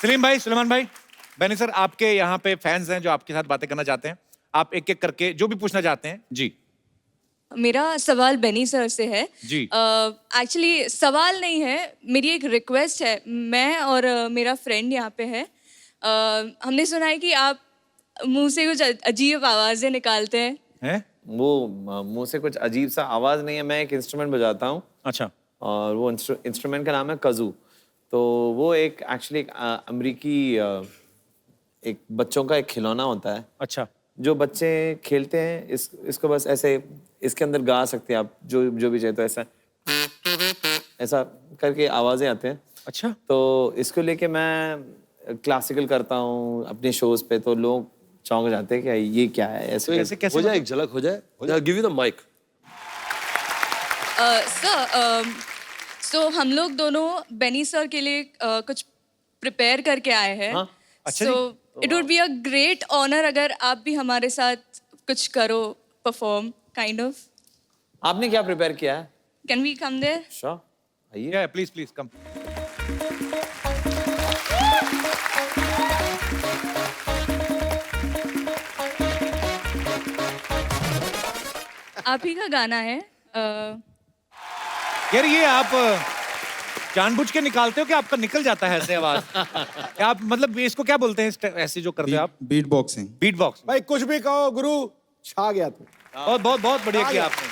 सलीम भाई, सुलेमान भाई, बेनी सर, आपके यहाँ पे फैंस हैं जो आपके साथ बातें करना चाहते हैं। आप एक एक करके जो भी पूछना चाहते हैं जी। मेरा सवाल बेनी सर से है जी। एक्चुअली सवाल नहीं है, मेरी एक रिक्वेस्ट है। मैं और मेरा फ्रेंड यहाँ पे है। हमने सुना है कि आप मुंह से कुछ अजीब आवाज़ें निकालते हैं। हैं? वो मुंह से कुछ अजीब सा आवाज नहीं है, मैं एक इंस्ट्रूमेंट बजाता हूँ अच्छा। और वो इंस्ट्रूमेंट का नाम है कज़ू। तो वो एक एक्चुअली एक अमेरिकी एक बच्चों का एक खिलौना होता है। अच्छा। जो बच्चे खेलते हैं इसको बस ऐसे इसके अंदर गा सकते हैं आप जो भी चाहे, तो ऐसा ऐसा करके आवाजें आते हैं। अच्छा। तो इसको लेके मैं क्लासिकल करता हूँ अपने शोज पे, तो लोग चौंक जाते हैं कि ये क्या है, ऐसे कैसे कैसे हो जाए, एक झलक हो जाए। Give you the mic. Sir so हम लोग दोनों बेनी सर के लिए कुछ प्रिपेयर करके आए हैं। हाँ? अच्छा so it would be a great honour अगर आप भी हमारे साथ कुछ करो, परफॉर्म काइंड ऑफ। आपने क्या प्रिपेयर किया है? Can we come there? Sure, आइए। या प्लीज प्लीज कम। आप ही का गाना है। यार ये आप जानबूझ के निकालते हो कि आपका निकल जाता है ऐसे आवाज? क्या आप मतलब इसको क्या बोलते हैं ऐसे जो करते हो आप? Beat boxing. Beat box. भाई कुछ भी कहो गुरु, छा गया तू। बहुत बहुत बहुत बढ़िया किया आपने,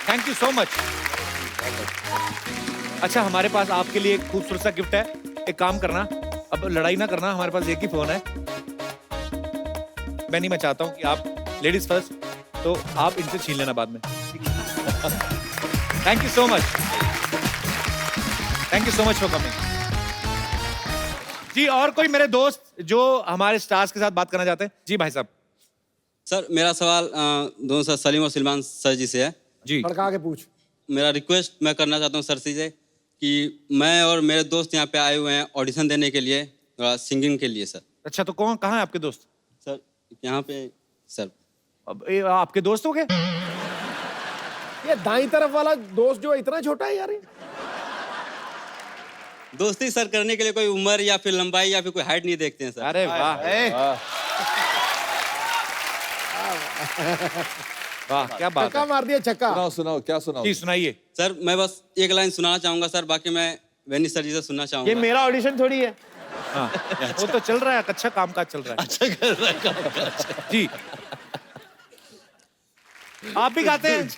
थैंक यू सो मच। अच्छा, हमारे पास आपके लिए एक खूबसूरत सा गिफ्ट है। एक काम करना, अब लड़ाई ना करना, हमारे पास एक ही फोन है। मैं चाहता हूँ कि आप लेडीज फर्स्ट, तो आप इनसे छीन लेना बाद में। Thank you so much, thank you so much for coming. जी, और कोई मेरे दोस्त जो हमारे स्टार्स के साथ बात करना चाहते हैं? जी भाई साहब। सर मेरा सवाल दोनों सर सलीम और सलमान सर जी से है। जी। भड़का के पूछ। मेरा रिक्वेस्ट मैं करना चाहता हूँ सर से कि मैं और मेरे दोस्त यहाँ पे आए हुए हैं ऑडिशन देने के लिए, सिंगिंग के लिए सर। अच्छा, तो कहाँ है आपके दोस्त? सर यहाँ पे सर। अब ये आपके दोस्त हो गए? ये दाई तरफ वाला दोस्त जो इतना छोटा है यार। दोस्ती सर करने के लिए कोई उम्र या फिर लंबाई या फिर कोई हाइट नहीं देखते हैं सर। अरे वाह, वाह क्या बात चक्का है। मार दिया, चक्का। सुनाओ सुनाओ, क्या सुनाओ? जी सुनाइए। सर मैं बस एक लाइन सुनाना चाहूंगा सर, बाकी मैं वेनी सर जी से सुनना ये चाहूंगा। मेरा ऑडिशन थोड़ी है। हाँ, वो तो चल रहा है, अच्छा कामकाज चल रहा है। अच्छा कर रहा है काम। जी, आप भी गाते हैं?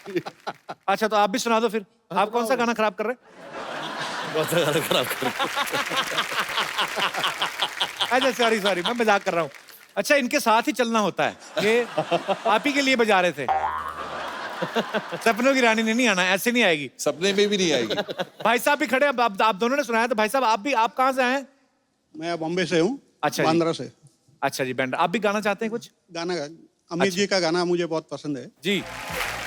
अच्छा, तो आप भी सुना दो फिर। आप कौन सा गाना खराब कर रहे हैं? अच्छा सॉरी सॉरी, मैं मजाक कर रहा हूँ। अच्छा, इनके साथ ही चलना होता है, ये आप ही के लिए बजा रहे थे। सपनों की रानी ने नहीं आना, ऐसे नहीं आएगी। सपने में भी नहीं आएगी। भाई साहब भी खड़े, अब आप दोनों ने सुनाया, तो भाई साहब आप कहाँ से आए हैं? मैं बॉम्बे से हूँ। अच्छा जी। बांद्रा से। अच्छा जी, बैंड। आप भी गाना चाहते हैं कुछ? गाना अमित जी का गाना मुझे बहुत पसंद है। जी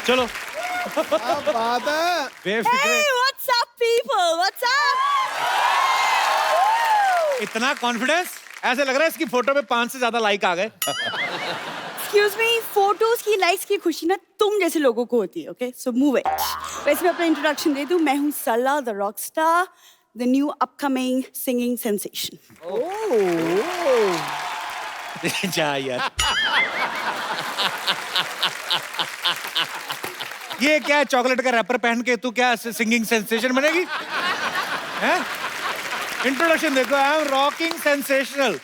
चलो। क्या बात है। Befikre. What's up, people? What's up? इतना कॉन्फिडेंस, ऐसे लग रहा है इसकी फोटो पे 5 से ज्यादा लाइक आ गए। Excuse me, फोटोज की लाइक्स की खुशी ना तुम जैसे लोगों को होती है, ओके? So move it. वैसे मैं अपना इंट्रोडक्शन दे दूं, मैं हूँ सला the rock star, the new upcoming singing sensation. जा यार। ये क्या है, चॉकलेट का रैपर पहन के तू क्या सिंगिंग सेंसेशन बनेगी? हैं? इंट्रोडक्शन देखो, आई एम रॉकिंग सेंसेशनल।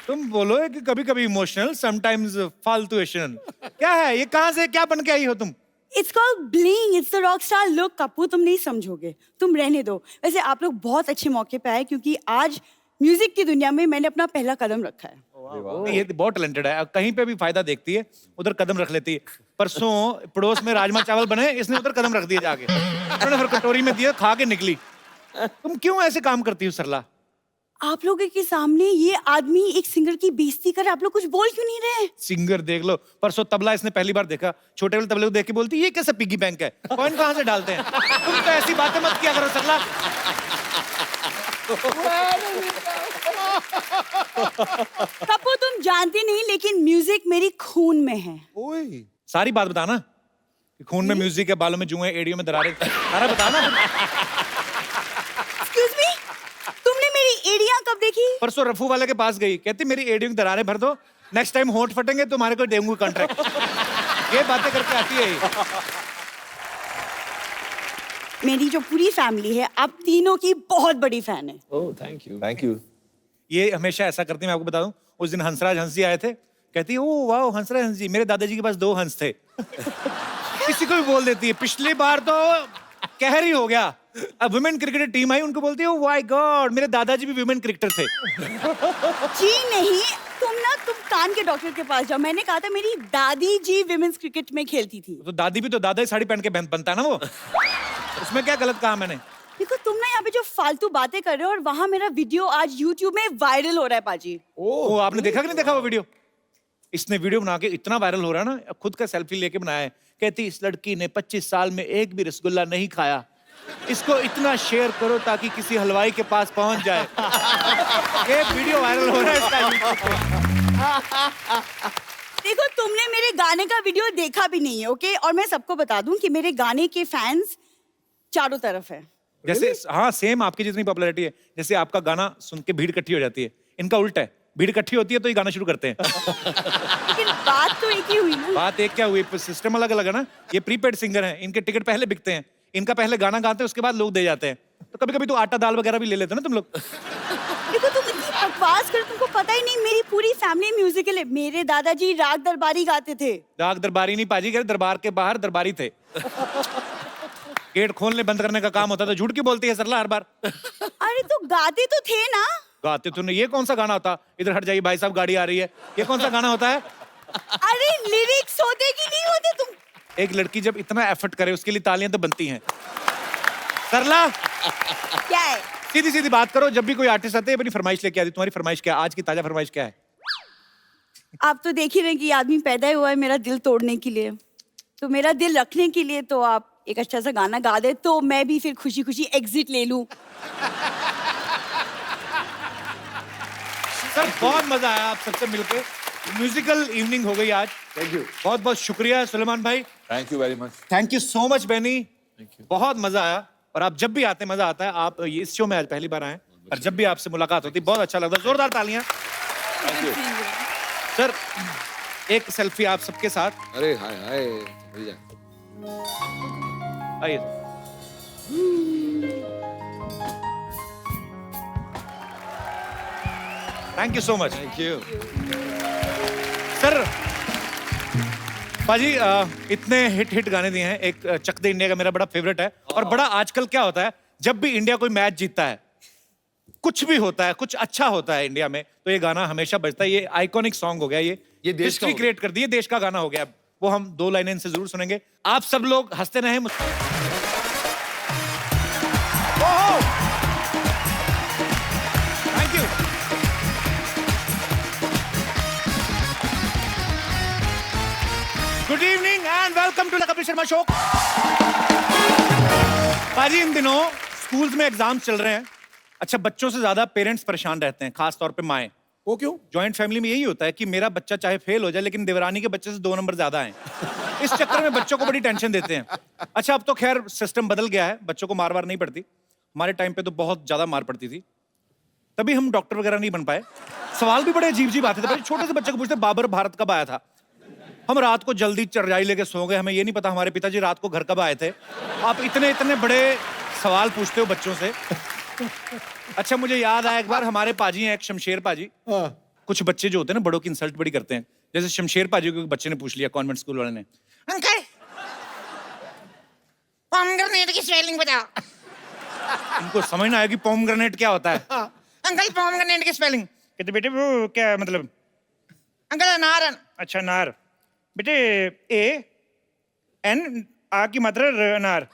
तुम बोलो कि कभी कभी इमोशनल, समटाइम्स फालतूएशन। क्या है ये, कहाँ से क्या बन के आई हो तुम? It's called bling, it's the rock star look. Kapoor तुम नहीं समझोगे, तुम रहने दो। वैसे आप लोग बहुत अच्छे मौके पे आए, क्योंकि आज म्यूजिक की दुनिया में मैंने अपना पहला कदम रखा है। ये बहुत टैलेंटेड है, कहीं पे भी फायदा देखती है उधर कदम रख लेती है। परसों पड़ोस में राजमा चावल बने, इसने उधर कदम रख दिए जाके, उन्होंने फिर कटोरी में दिया, खा के निकली। तुम क्यों ऐसे काम करती हो सरला? आप लोगों के सामने ये आदमी एक सिंगर की बेइज्जती कर, आप लोग कुछ बोल क्यों नहीं रहे? सिंगर देख लो, परसों तबला इसने पहली बार देखा, छोटे वाले तबले को देख के बोलती ये कैसा पिगी बैंक है, कॉइन कहाँ से डालते हैं? तुम तो ऐसी बातें मत किया करो सरला। कपूर तुम जानते नहीं, लेकिन म्यूजिक मेरी खून में है। सारी बात बताना, खून में म्यूजिक है, बालों में जुएं, एड़ियों में दरारें, सारा बताना। Excuse me? तुमने मेरी एड़ियां कब कब देखी? परसों रफू वाले के पास गई, कहती मेरी एडियो की दरारें भर दो, नेक्स्ट टाइम होंठ फटेंगे तुम्हारे को देंगे कॉन्ट्रैक्ट। ये बातें करके आती है ये। मेरी जो पूरी फैमिली है आप तीनों की बहुत बड़ी फैन है। Oh thank you. Thank you. ये हमेशा ऐसा करती है, मैं आपको बता दूं। उस दिन हंसराज हंस जी आए थे, कहती ओ वाह हंसराज हंस जी, मेरे दादाजी के पास 2 हंस थे। किसी को भी बोल देती है। पिछली बार तो कहर ही हो गया। अब वुमेन क्रिकेटर टीम आई, उनको बोलती है ओ माय गॉड मेरे दादाजी भी वुमेन क्रिकेटर थे। जी नहीं, तुम कान के डॉक्टर के पास जाओ। मैंने कहा था मेरी दादी जी विमेंस क्रिकेट में खेलती थी। तो दादी भी तो दादा ही साड़ी पहन के बनता है ना वो। उसमें क्या गलत कहा मैंने? देखो तुम ना यहाँ पे जो फालतू बातें कर रहे हो और वहां मेरा वीडियो आज YouTube में वायरल हो रहा है पाजी। ओ आपने देखा कि नहीं देखा वो वीडियो? इसने वीडियो बना के इतना वायरल हो रहा है ना, खुद का सेल्फी लेके बनाया है। कहती इस लड़की ने 25 साल में एक भी रसगुल्ला नहीं खाया, इसको इतना शेयर करो ताकि किसी हलवाई के पास पहुंच जाए। ये वीडियो वायरल हो रहा है इसका। देखो तुमने मेरे गाने का वीडियो देखा भी नहीं है, ओके? और मैं सबको बता दूं कि मेरे गाने के फैंस चारों तरफ है। जैसे हाँ सेम आपकी जितनी पॉपुलैरिटी है, जैसे आपका गाना सुन के भीड़ इकट्ठी हो जाती है, इनका उल्टा है। भीड़ इकट्ठी होती है तो ये गाना शुरू करते हैं। लेकिन बात तो एक ही हुई ना। बात एक क्या हुई, सिस्टम अलग अलग है ना। ये प्रीपेड सिंगर हैं, इनके टिकट पहले बिकते हैं, इनका पहले गाना गाते हैं उसके बाद लोग दे जाते हैं। तो कभी कभी तो आटा दाल वगैरह भी ले लेते हैं ना तुम लोग। देखो तुम इतनी बकवास कर, तुमको पता ही नहीं मेरी पूरी फैमिली म्यूजिकल है। मेरे दादाजी राग दरबारी गाते थे। राग दरबारी नहीं पाजी, गए दरबार के बाहर दरबारी थे। गेट खोलने बंद करने का काम होता था। झूठ क्यों बोलती है सरला हर बार? अरे तो गाते तो थे ना। गाते तो नहीं। ये कौन सा गाना होता? इधर हट जाइए भाई साहब गाड़ी आ रही है। ये कौन सा गाना होता है? अरे लिरिक्स होते कि नहीं होते तुम? एक लड़की जब इतना एफर्ट करे उसके लिए तालियां तो बनती हैं। सरला क्या है? सीधी सीधी बात करो, जब भी कोई आर्टिस्ट आते हैं अपनी फरमाइश लेके आती। तुम्हारी फरमाइश क्या है? आज की ताजा फरमाइश क्या है? आप तो देख ही रहे कि आदमी पैदा हुआ है मेरा दिल तोड़ने के लिए, तो मेरा दिल रखने के लिए तो आप एक अच्छा सा गाना गा दे तो मैं भी फिर खुशी खुशी एग्जिट ले लूं। सर बहुत मजा आया आप सबसे मिलके। म्यूजिकल इवनिंग हो गई आज। Thank you. बहुत बहुत शुक्रिया सुलेमान भाई। Thank you very much. Thank you so much Benny. बहुत मजा आया और आप जब भी आते मजा आता है। आप ये इस शो में आज पहली बार आए और जब भी आपसे मुलाकात होती बहुत अच्छा लगता है। जोरदार तालियां। सर एक सेल्फी आप सबके साथ। अरे हाय हाय मिल जाए। आइए thank you so much. Thank you. Sir पाजी इतने हिट गाने दिए हैं। एक चक दे इंडिया का मेरा बड़ा फेवरेट है। और बड़ा आजकल क्या होता है, जब भी इंडिया कोई मैच जीतता है, कुछ भी होता है, कुछ अच्छा होता है इंडिया में, तो ये गाना हमेशा बजता है। ये आइकॉनिक सॉन्ग हो गया। ये देश का हिस्ट्री हो क्रिएट कर दी। ये देश का गाना हो गया। वो हम 2 लाइनें इनसे जरूर सुनेंगे। आप सब लोग हंसते रहें। Thank you. Good evening and welcome to the Kapil Sharma show. पाजी इन दिनों स्कूल्स में एग्जाम्स चल रहे हैं। अच्छा बच्चों से ज्यादा पेरेंट्स परेशान रहते हैं, खास तौर पे माएं। वो क्यों? जॉइंट फैमिली में यही होता है कि मेरा बच्चा चाहे फेल हो जाए लेकिन देवरानी के बच्चे से 2 नंबर ज्यादा हैं। इस चक्कर में बच्चों को बड़ी टेंशन देते हैं। अच्छा अब तो खैर सिस्टम बदल गया है, बच्चों को मार वार नहीं पड़ती। हमारे टाइम पे तो बहुत ज्यादा मार पड़ती थी, तभी हम डॉक्टर वगैरह नहीं बन पाए। सवाल भी बड़े अजीब अजीब आते थे। छोटे से बच्चे को पूछते बाबर भारत कब आया था। हम रात को जल्दी चरजाई लेके सो गए, हमें ये नहीं पता हमारे पिताजी रात को घर कब आए थे। आप इतने इतने बड़े सवाल पूछते हो बच्चों से। अच्छा मुझे याद आया एक बार हमारे पाजी हैं एक शमशेर पाजी। कुछ बच्चे जो होते हैं ना बड़ों की इंसल्ट बड़ी करते हैं। जैसे शमशेर पाजी को एक बच्चे ने पूछ लिया कॉन्वेंट स्कूल वाले ने, अंकल पोमग्रेनेट की स्पेलिंग बताओ। इनको समझ ना आया कि पोमग्रेनेट क्या होता है। अंकल पोमग्रेनेट की स्पेलिंग। कहते बेटे वो क्या मतलब? अंकल अनार। अच्छा अनार। बेटे AN आ की मात्रा अनार।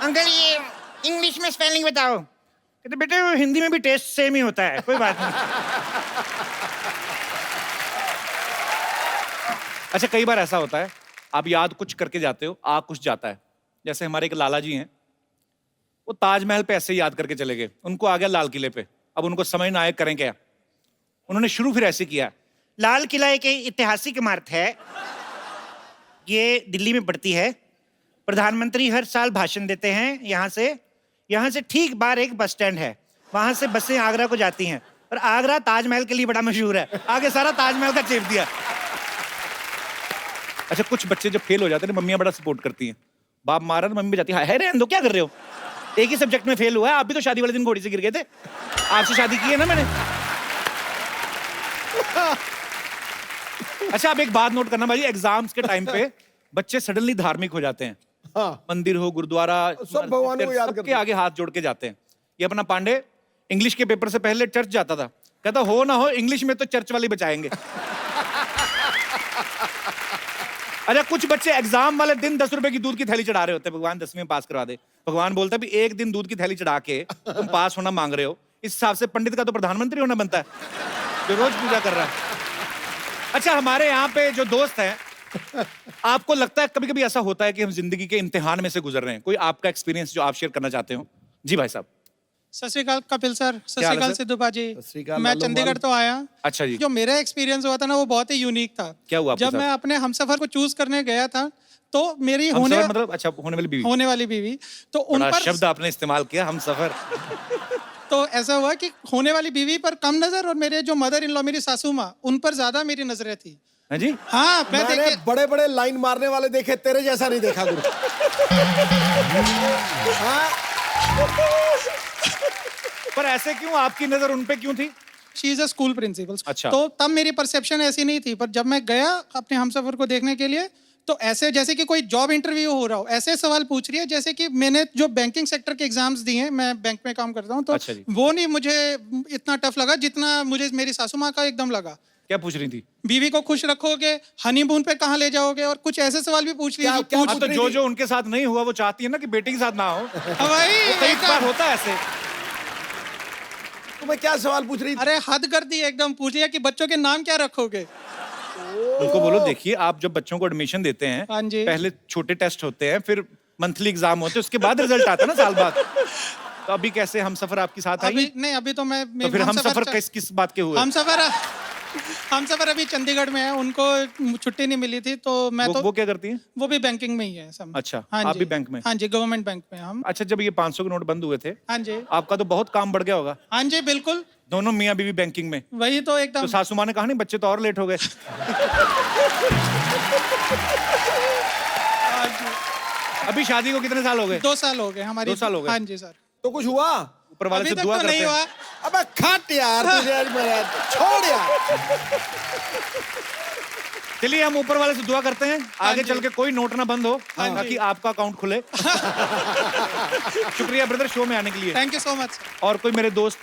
अंकल ये इंग्लिश में स्पेलिंग बताओ। कहते बेटे वो हिंदी में भी टेस्ट सेम ही होता है, कोई बात नहीं। अच्छा कई बार ऐसा होता है आप याद कुछ करके जाते हो, आ कुछ जाता है। जैसे हमारे एक लाला जी हैं, वो ताजमहल पे ऐसे ही याद करके चले गए। उनको आ गया लाल किले पे। अब उनको समझ ना आए करें क्या। उन्होंने शुरू फिर ऐसे किया, लाल किला एक ऐतिहासिक इमारत है, ये दिल्ली में पड़ती है। प्रधानमंत्री हर साल भाषण देते हैं यहाँ से ठीक बाहर एक बस स्टैंड है। वहां से बसें आगरा को जाती हैं और आगरा ताजमहल के लिए बड़ा मशहूर है, आगे सारा ताजमहल का चेप दिया। अच्छा, कुछ बच्चे जब फेल हो जाते हैं मम्मियां बड़ा सपोर्ट करती हैं, बाप मारा तो मम्मी भी जाती है, हाय रहने दो, क्या कर रहे हो, एक ही सब्जेक्ट में फेल हुआ है, आप भी तो शादी वाले दिन घोड़ी से गिर गए थे, आपसे शादी की है ना मैंने। अच्छा, आप एक बात नोट करना भाई, एग्जाम्स के टाइम पे बच्चे सडनली धार्मिक हो जाते हैं। हाँ। मंदिर हो, गुरुद्वारा, सब भगवान को याद करते सबके आगे हाथ जोड़ के जाते हैं। ये अपना पांडे इंग्लिश के पेपर से पहले चर्च जाता था, कहता हो ना हो इंग्लिश में तो चर्च वाले बचाएंगे। अच्छा, कुछ बच्चे एग्जाम वाले दिन 10 रुपए की दूध की थैली चढ़ा रहे होते हैं, भगवान 10वीं में पास करवा दे। भगवान बोलता है भी एक दिन दूध की थैली चढ़ा के तुम पास होना मांग रहे हो, इस हिसाब से पंडित का तो प्रधानमंत्री होना बनता है जो रोज पूजा कर रहा है। अच्छा, हमारे यहाँ पे जो दोस्त हैं, आपको लगता है कभी कभी ऐसा होता है कि हम जिंदगी के इम्तिहान में से गुजर रहे हैं? कोई आपका एक्सपीरियंस जो आप शेयर करना चाहते हो? जी भाई साहब। सत श्री अकाल कपिल सर, सत क्या हाल श्री है अकाल सर? सिद्धू बाजी। सत श्री अकाल, मैं लालू चंडीगढ़ माल। तो आया। अच्छा जी। जो मेरा एक्सपीरियंस हुआ था ना वो बहुत ही यूनिक था। क्या हुआ आपके जब साथ? मैं अपने हमसफर को चूज करने गया था तो मेरी हम होने सफर मतलब अच्छा होने वाली बीवी, होने वाली बीवी, तो उन बड़ा पर शब्द आपने इस्तेमाल किया, हम सफर। तो ऐसा हुआ कि होने वाली बीवी पर कम नजर और मेरे जो मदर इन लॉ मेरी सासू माँ उन पर ज्यादा मेरी नजरें थी। है जी। हाँ, मैं मैंने देखे बड़े बड़े लाइन मारने वाले देखे, तेरे जैसा नहीं देखा गुरु। हाँ? पर ऐसे क्यों, आपकी नजर उन पे क्यों थी? She is a school principal. अच्छा। तो तब मेरी परसेप्शन ऐसी नहीं थी, पर जब मैं गया अपने हमसफर को देखने के लिए तो ऐसे जैसे कि कोई जॉब इंटरव्यू हो रहा हो, ऐसे सवाल पूछ रही है जैसे कि मैंने जो बैंकिंग सेक्टर के एग्जाम्स दिए हैं, मैं बैंक में काम करता हूँ, तो अच्छा जी। वो नहीं मुझे इतना टफ लगा जितना मुझे मेरी सासू माँ का एकदम लगा। क्या पूछ रही थी? बीवी को खुश रखोगे, हनीमून पे कहाँ ले जाओगे, और कुछ ऐसे सवाल भी पूछ रही है क्या- क्या पूछ हाँ, तो जो जो उनके साथ नहीं हुआ वो चाहती है ना कि बेटी के साथ ना हो। हाँ भाई, कई एकदम। बार होता है ऐसे। तुम्हें क्या सवाल पूछ रही थी? अरे हद कर दी एकदम, पूछ लिया कि बच्चों के नाम क्या रखोगे। उनको बोलो, देखिए आप जब बच्चों को एडमिशन देते हैं, हाँ जी। पहले छोटे टेस्ट होते हैं, फिर मंथली एग्जाम होते हैं, उसके बाद रिजल्ट आता है ना साल बाद। तो अभी कैसे हम सफर आपके साथ आई? अभी नहीं, अभी तो मैं तो फिर हम सफर किस किस बात के हुए? हम सफर अभी चंडीगढ़ में है, उनको छुट्टी नहीं मिली थी, तो मैं तो वो क्या करती हैं? वो भी बैंकिंग में ही है सब। अच्छा, हाँ आप जी। भी बैंक में? हाँ जी, गवर्नमेंट बैंक में हम। अच्छा, जब ये 500 के नोट बंद हुए थे, हाँ जी, आपका तो बहुत काम बढ़ गया होगा। हाँ जी, बिल्कुल दोनों मियाँ बीवी बैंकिंग में। वही तो एकदम। तो सासू माँ ने कहा नहीं बच्चे तो और लेट हो गए। हाँ जी। अभी शादी को कितने साल हो गए? 2 साल हो गए हमारी। 2 साल हो गए? हाँ जी सर। तो कुछ हुआ? ऊपर वाले अभी से तक दुआ तो करते नहीं हैं। हुआ। अबे खट यार, तुझे आज मेरा छोड़ यार। चलिए हम ऊपर वाले से दुआ करते हैं, आगे जी। चल के कोई नोट ना बंद हो, ताकि आपका अकाउंट खुले। शुक्रिया ब्रदर शो में आने के लिए। Thank you so much. और कोई मेरे दोस्त?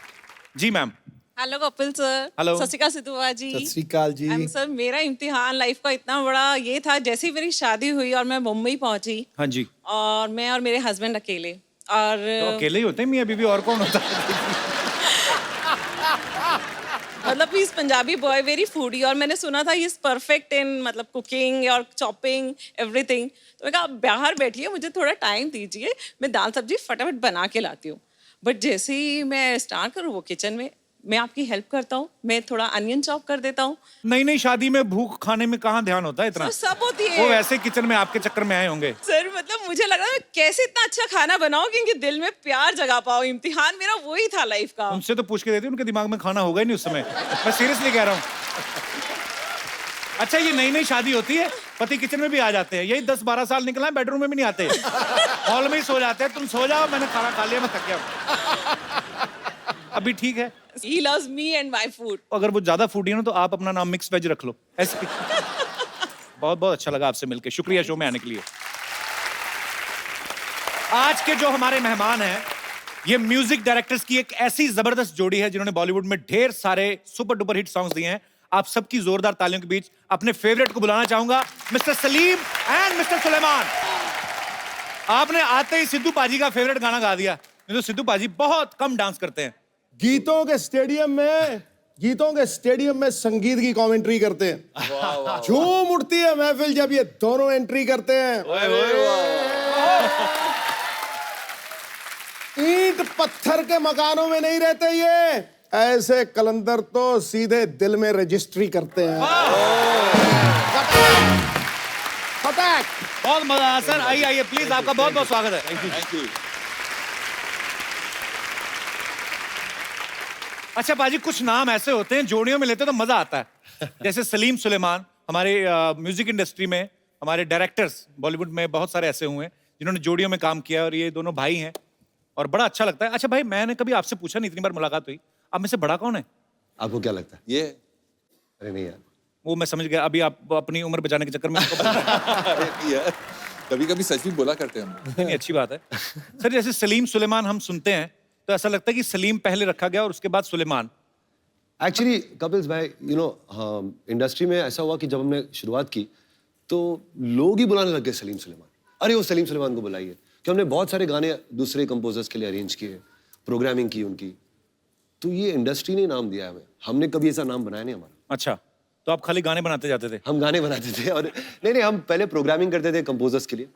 जी ma'am. Hello Kapil sir. Hello. Sat Shri अकाल सिद्धू बाजी। सत श्री अकाल जी। सर, मेरा इम्तिहान लाइफ का इतना बड़ा ये था, जैसे ही मेरी शादी हुई और मैं मुंबई पहुंची, हाँ जी। और मैं और मेरे हस्बैंड अकेले, और तो अकेले ही होते हैं मियाँ बीवी, और कौन होता है? मतलब इस पंजाबी बॉय वेरी फूडी, और मैंने सुना था इज परफेक्ट इन मतलब कुकिंग और चॉपिंग एवरीथिंग। तो मैं कहा आप बाहर बैठिए, मुझे थोड़ा टाइम दीजिए, मैं दाल सब्जी फटाफट बना के लाती हूँ। बट जैसे ही मैं स्टार्ट करूँ वो किचन में, मैं आपकी हेल्प करता हूँ, मैं थोड़ा अनियन चॉप कर देता हूँ। नहीं नहीं, शादी में भूख खाने में कहाँ ध्यान होता है इतना? तो सब होती वो है वैसे किचन में आपके चक्कर में आए होंगे। सर। मतलब मुझे लग रहा है मैं कैसे इतना अच्छा खाना बनाऊं कि इनके दिल में प्यार जगा पाऊं। इम्तिहान मेरा वही था लाइफ का। उनसे तो पूछ के देती, उनके दिमाग में खाना होगा ही नहीं उस समय। मैं सीरियसली कह रहा हूँ। अच्छा, ये नई नई शादी होती है, पति किचन में भी आ जाते हैं, यही 10-12 साल निकला है, बेडरूम में भी नहीं आते, हॉल में ही सो जाते हैं। तुम सो जाओ, मैंने खाना खा लिया, मैं थक गया। अभी ठीक है। He loves me and my food. अगर वो ज्यादा फूडी है ना तो आप अपना नाम मिक्स वेज रख लो ऐसे। बहुत बहुत अच्छा लगा आपसे मिलकर, शुक्रिया शो में आने के लिए। आज के जो हमारे मेहमान हैं, ये म्यूजिक डायरेक्टर्स की एक ऐसी जबरदस्त जोड़ी है जिन्होंने बॉलीवुड में ढेर सारे सुपर डुपर हिट सॉन्ग्स दिए हैं। आप सबकी जोरदार तालियों के बीच अपने फेवरेट को बुलाना चाहूंगा, mister Salim and mister Suleman. आपने आते ही सिद्धू पाजी का फेवरेट गाना गा दिया, नहीं तो सिद्धू पाजी बहुत कम डांस करते हैं। गीतों के स्टेडियम में संगीत की कमेंट्री करते हैं। झूम उठती है महफिल जब ये दोनों एंट्री करते हैं। ईंट पत्थर के मकानों में नहीं रहते ये, ऐसे कलंदर तो सीधे दिल में रजिस्ट्री करते हैं। फटाक। बहुत मजा आया सर, आइए आइए प्लीज, आपका बहुत बहुत स्वागत है। Thank you. अच्छा बाजी, कुछ नाम ऐसे होते हैं जोड़ियों में लेते तो मजा आता है। जैसे सलीम सुलेमान, हमारे म्यूजिक इंडस्ट्री में हमारे डायरेक्टर्स बॉलीवुड में बहुत सारे ऐसे हुए हैं जिन्होंने जोड़ियों में काम किया, और ये दोनों भाई हैं और बड़ा अच्छा लगता है। अच्छा भाई, मैंने कभी आपसे पूछा नहीं, इतनी बार मुलाकात हुई, आप में से बड़ा कौन है? आपको क्या लगता है? ये अरे नहीं यार, वो मैं समझ गया, अभी आप अपनी उम्र बचाने के चक्कर में उसको बोल रहे हैं। यार कभी कभी सच भी बोला करते हैं हम। नहीं, अच्छी बात है सर। जैसे सलीम सुलेमान हम सुनते हैं तो ऐसा लगता है कि सलीम पहले रखा गया और उसके बाद सुलेमान। एक्चुअली कपिल्स भाई, यू नो इंडस्ट्री में ऐसा हुआ कि जब हमने शुरुआत की तो लोग ही बुलाने लग गए सलीम सुलेमान, अरे वो सलीम सुलेमान को बुलाइए, कि हमने बहुत सारे गाने दूसरे कंपोजर्स के लिए अरेंज किए, प्रोग्रामिंग की उनकी, तो ये इंडस्ट्री ने नाम दिया हमें, हमने कभी ऐसा नाम बनाया नहीं हमारा। अच्छा, तो आप खाली गाने बनाते जाते थे? हम गाने बनाते थे, और नहीं, हम पहले प्रोग्रामिंग करते थे कंपोजर्स के लिए,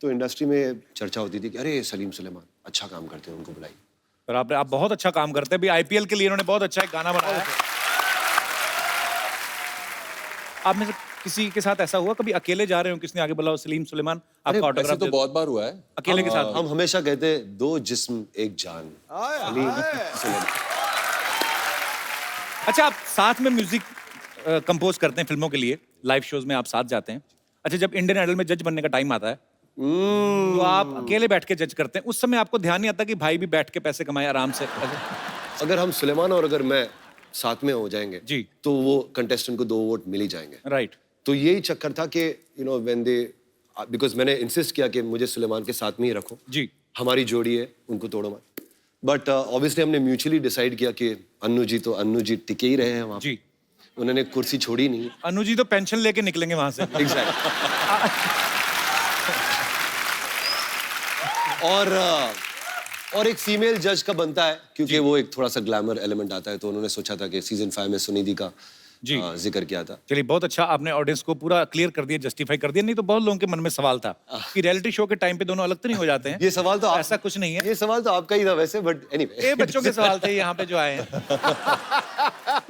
तो इंडस्ट्री में चर्चा होती थी कि अरे सलीम सुलेमान अच्छा काम करते हैं, उनको बुलाइए। पर आप बहुत अच्छा काम करते हैं। अभी आईपीएल के लिए इन्होंने बहुत अच्छा एक गाना बनाया है। आप में से किसी के साथ ऐसा हुआ कभी, अकेले जा रहे हो, किसने आगे बुलाओ सलीम सुलेमान, आपका ऐसे ऑटोग्राफ तो बहुत बार हुआ है। अकेले के साथ? हम हमेशा कहते हैं दो जिस्म एक जान, सलीम सुलेमान। अच्छा, आप साथ में म्यूजिक कंपोज करते हैं फिल्मों के लिए, लाइव शोज में आप साथ जाते हैं। अच्छा, जब इंडियन आइडल में जज बनने का टाइम आता है तो आप अकेले बैठ के जज करते हैं, उस समय आपको ध्यान नहीं आता कि भाई भी बैठ के पैसे कमाए आराम से? अगर हम सुलेमान और अगर मैं साथ में हो जाएंगे जी, तो वो कंटेस्टेंट को 2 वोट मिल ही जाएंगे। राइट। तो यही चक्कर था कि you know when they, because मैंने इंसिस्ट किया कि मुझे सुलेमान के साथ में ही रखो जी, हमारी जोड़ी है, उनको तोड़ो मत। बट ऑब्वियसली हमने म्यूचुअली डिसाइड किया कि अन्नू जी टिके ही रहे हैं वहाँ जी, उन्होंने कुर्सी छोड़ी नहीं। अनु जी तो पेंशन लेके निकलेंगे वहां से। और एक फीमेल जज का बनता है क्योंकि वो एक थोड़ा सा ग्लैमर एलिमेंट आता है, तो उन्होंने सोचा था कि सीजन 5 में सुनिधि का जिक्र किया था। चलिए, बहुत अच्छा, आपने ऑडियंस को पूरा क्लियर कर दिया, जस्टिफाई कर दिया। नहीं तो बहुत लोगों के मन में सवाल था कि रियलिटी शो के टाइम पे दोनों अलग तो नहीं हो जाते हैं। ये सवाल तो ऐसा कुछ नहीं है, ये सवाल तो आपका ही था वैसे, बट एनीवे ये बच्चों के सवाल थे यहाँ पे जो आए हैं।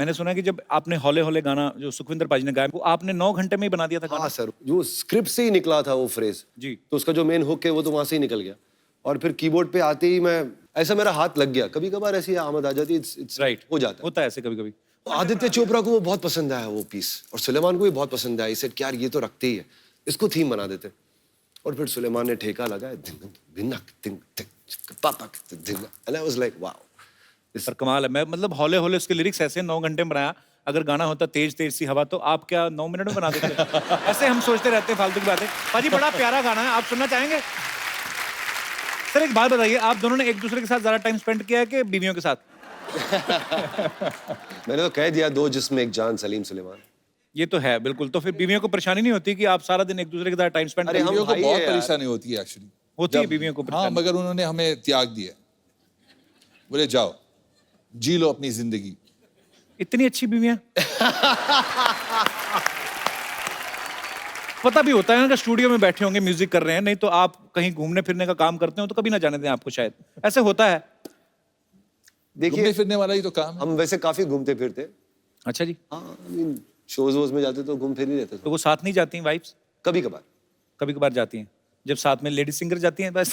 मैंने सुना कि जब आपने हौले हौले गाना जो सुखविंदर पाजी ने गाया, वो आपने 9 घंटे में ही बना दिया था गाना? हाँ सर, जो स्क्रिप्ट से ही निकला था वो फ्रेज जी, तो उसका जो मेन हुक है वो तो वहां से ही निकल गया, और फिर कीबोर्ड पे आते ही मैं ऐसा मेरा हाथ लग गया। कभी कभार ऐसी आमद आ जाती है, इट्स राइट, हो जाता है, होता है ऐसे कभी कभी। आदित्य चोपड़ा को वो बहुत पसंद आया वो पीस, और सुलेमान को भी बहुत पसंद आया। इसे यार ये तो रखते ही है, इसको थीम बना देते। और फिर सुलेमान ने ठेका लगाया, and I was like, wow, पर कमाल है। मैं मतलब हौले हौले उसके लिरिक्स ऐसे 9 घंटे में बनाया। अगर गाना होता तेज तेज सी हवा तो आप क्या 9 मिनट में बना देते? ऐसे हम सोचते रहते हैं फालतू की बातें। पाजी, बड़ा प्यारा गाना है, आप सुनना चाहेंगे? सर एक बात बताइए, आप दोनों ने एक दूसरे के साथ ज्यादा टाइम स्पेंड किया है कि बीवियों के साथ? मैंने तो कह दिया दो जिस्म एक जान, सलीम सुलेमान। ये तो है बिल्कुल। तो फिर बीवियों को परेशानी नहीं होती कि आप सारा दिन एक दूसरे के साथ टाइम स्पेंड? अरे हम बीवियों को भाई बहुत है यार। परेशानी होती है एक्चुअली। होती है बीवियों को हाँ, परेशानी? मगर उन्होंने हमें त्याग दिया, बोले जाओ जी लो अपनी जिंदगी। इतनी अच्छी बीवियां? पता भी होता है ना कि स्टूडियो में बैठे होंगे म्यूजिक कर रहे हैं, नहीं तो आप कहीं घूमने फिरने का काम करते हो तो कभी ना जाने दें आपको, शायद ऐसे होता है। देखिए घूमने फिरने वाला ही तो काम है। हम वैसे काफी घूमते फिरते। अच्छा जी। हाँ, शोज वोज में जाते तो घूम फिर ही रहते तो वो साथ नहीं जाती वाइफ्स? कभी कभार। कभी कभार जाती हैं, जब साथ में लेडी सिंगर जाती हैं बस।